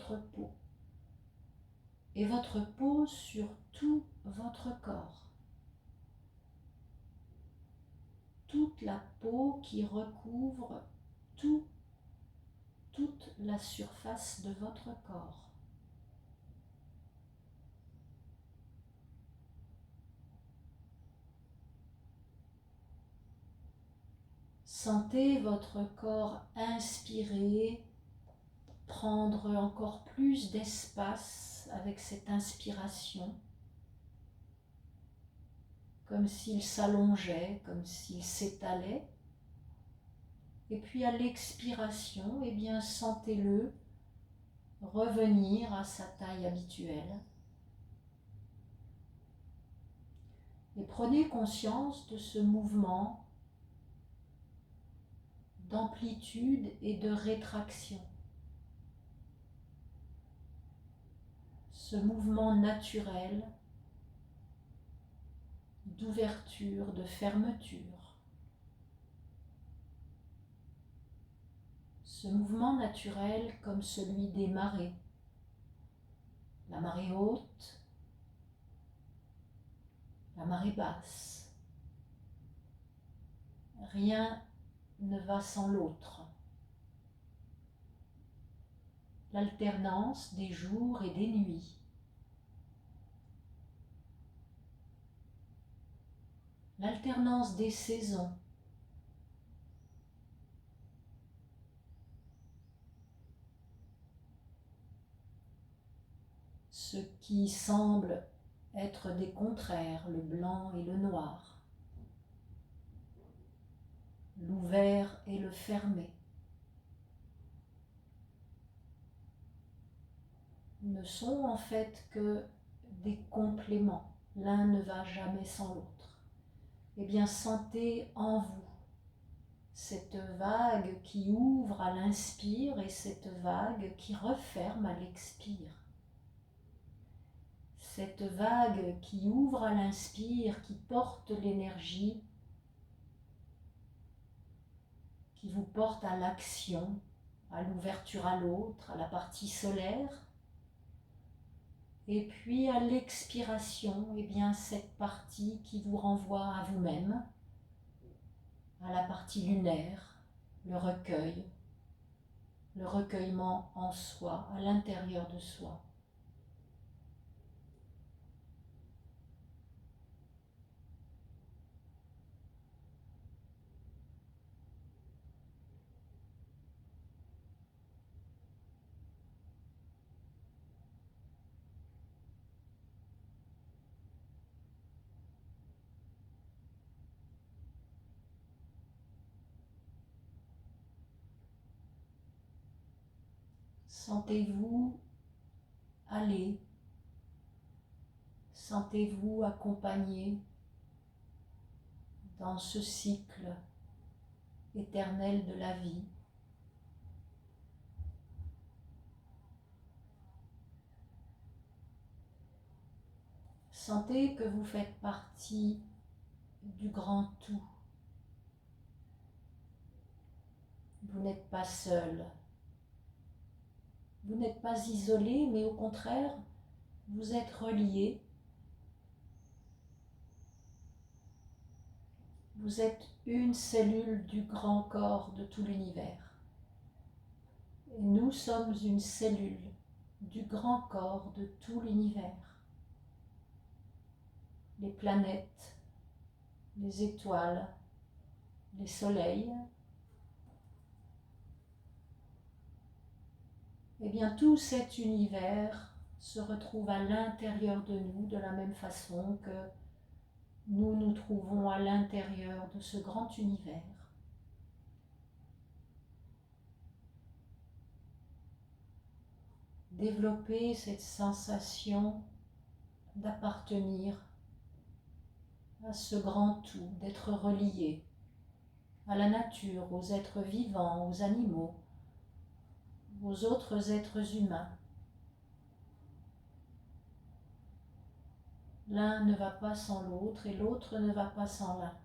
votre peau et votre peau sur tout votre corps. Toute la peau qui recouvre toute la surface de votre corps. Sentez votre corps inspirer, prendre encore plus d'espace avec cette inspiration, comme s'il s'allongeait, comme s'il s'étalait. Et puis à l'expiration, eh bien, sentez-le revenir à sa taille habituelle. Et prenez conscience de ce mouvement d'amplitude et de rétraction. Ce mouvement naturel d'ouverture, de fermeture. Ce mouvement naturel comme celui des marées. La marée haute, la marée basse. Rien ne va sans l'autre. L'alternance des jours et des nuits. L'alternance des saisons. Ce qui semble être des contraires, le blanc et le noir, l'ouvert et le fermé, ne sont en fait que des compléments. L'un ne va jamais sans l'autre. Eh bien, sentez en vous cette vague qui ouvre à l'inspire et cette vague qui referme à l'expire. Cette vague qui ouvre à l'inspire, qui porte l'énergie, qui vous porte à l'action, à l'ouverture à l'autre, à la partie solaire. Et puis à l'expiration, eh bien cette partie qui vous renvoie à vous-même, à la partie lunaire, le recueillement en soi, à l'intérieur de soi. Sentez-vous aller, sentez-vous accompagné dans ce cycle éternel de la vie. Sentez que vous faites partie du grand tout. Vous n'êtes pas seul. Vous n'êtes pas isolé, mais au contraire, vous êtes relié. Vous êtes une cellule du grand corps de tout l'univers. Et nous sommes une cellule du grand corps de tout l'univers. Les planètes, les étoiles, les soleils, eh bien tout cet univers se retrouve à l'intérieur de nous de la même façon que nous nous trouvons à l'intérieur de ce grand univers. Développer cette sensation d'appartenir à ce grand tout, d'être relié à la nature, aux êtres vivants, aux animaux, aux autres êtres humains. L'un ne va pas sans l'autre et l'autre ne va pas sans l'un.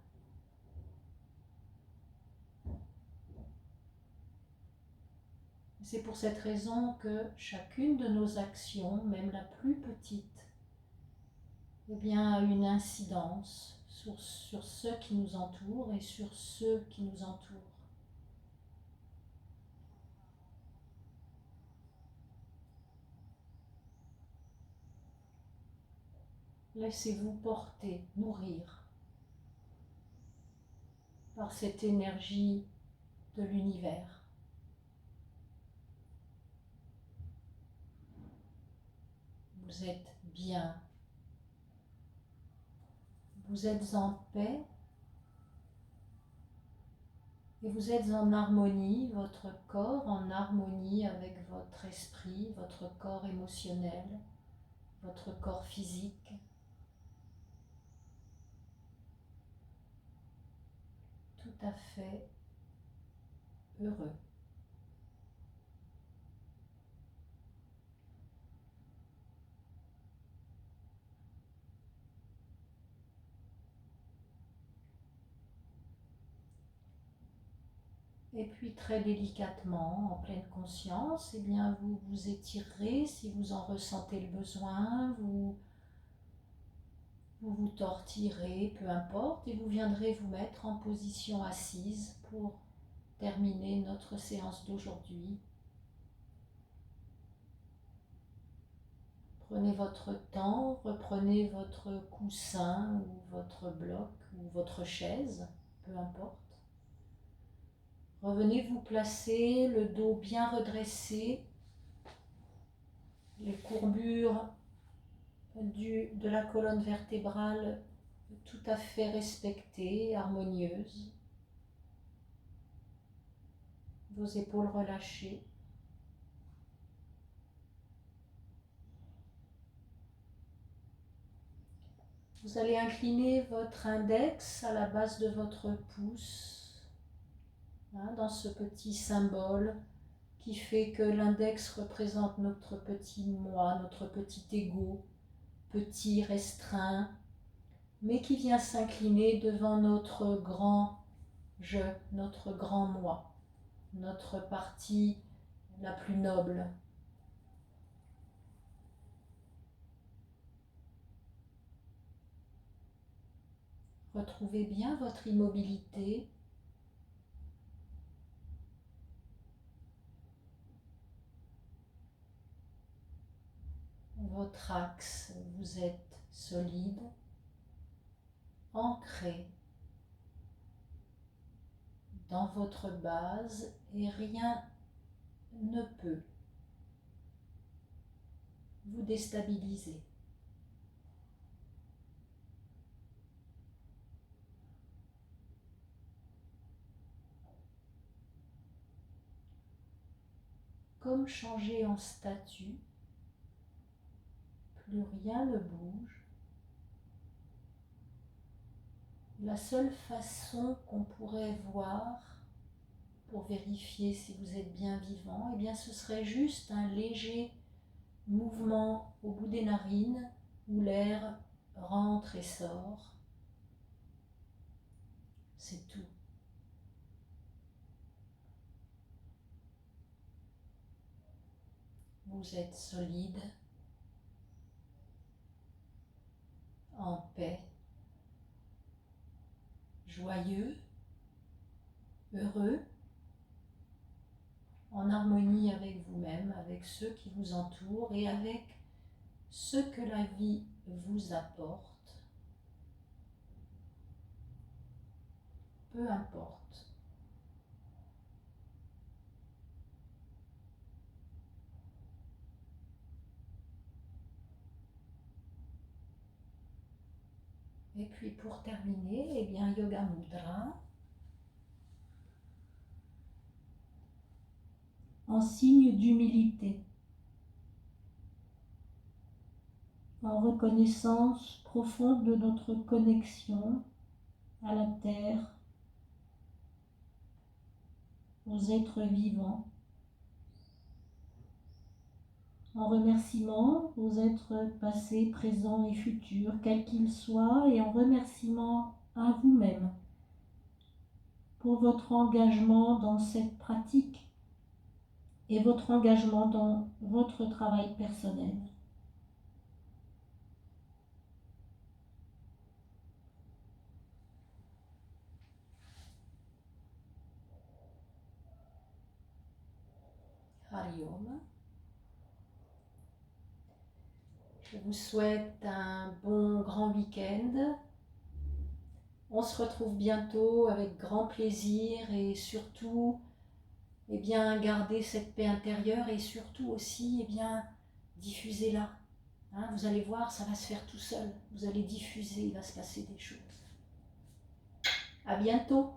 C'est pour cette raison que chacune de nos actions, même la plus petite, eh bien, a une incidence sur ceux qui nous entourent et sur ceux qui nous entourent. Laissez-vous porter, nourrir par cette énergie de l'univers. Vous êtes bien, vous êtes en paix et vous êtes en harmonie, votre corps en harmonie avec votre esprit, votre corps émotionnel, votre corps physique. Tout à fait heureux. Et puis très délicatement, en pleine conscience, eh bien vous vous étirerez si vous en ressentez le besoin, vous vous tortillerez, peu importe, et vous viendrez vous mettre en position assise pour terminer notre séance d'aujourd'hui. Prenez votre temps, reprenez votre coussin ou votre bloc ou votre chaise, peu importe. Revenez vous placer, le dos bien redressé, les courbures de la colonne vertébrale tout à fait respectées, harmonieuses. Vos épaules relâchées. Vous allez incliner votre index à la base de votre pouce, dans ce petit symbole qui fait que l'index représente notre petit moi, notre petit ego, petit, restreint, mais qui vient s'incliner devant notre grand je, notre grand moi, notre partie la plus noble. Retrouvez bien votre immobilité. Votre axe, vous êtes solide, ancré dans votre base et rien ne peut vous déstabiliser. Comme changé en statue, plus rien ne bouge. La seule façon qu'on pourrait voir pour vérifier si vous êtes bien vivant, eh bien ce serait juste un léger mouvement au bout des narines où l'air rentre et sort. C'est tout. Vous êtes solide, en paix, joyeux, heureux, en harmonie avec vous-même, avec ceux qui vous entourent et avec ce que la vie vous apporte. Peu importe. Et puis pour terminer, eh bien Yoga Mudra, en signe d'humilité, en reconnaissance profonde de notre connexion à la terre, aux êtres vivants, en remerciement aux êtres passés, présents et futurs, quels qu'ils soient, et en remerciement à vous-même pour votre engagement dans cette pratique et votre engagement dans votre travail personnel. Hari Om. Je vous souhaite un bon grand week-end. On se retrouve bientôt avec grand plaisir et surtout, eh bien, garder cette paix intérieure et surtout aussi, eh bien, diffusez-la. Hein, vous allez voir, ça va se faire tout seul. Vous allez diffuser, il va se passer des choses. À bientôt.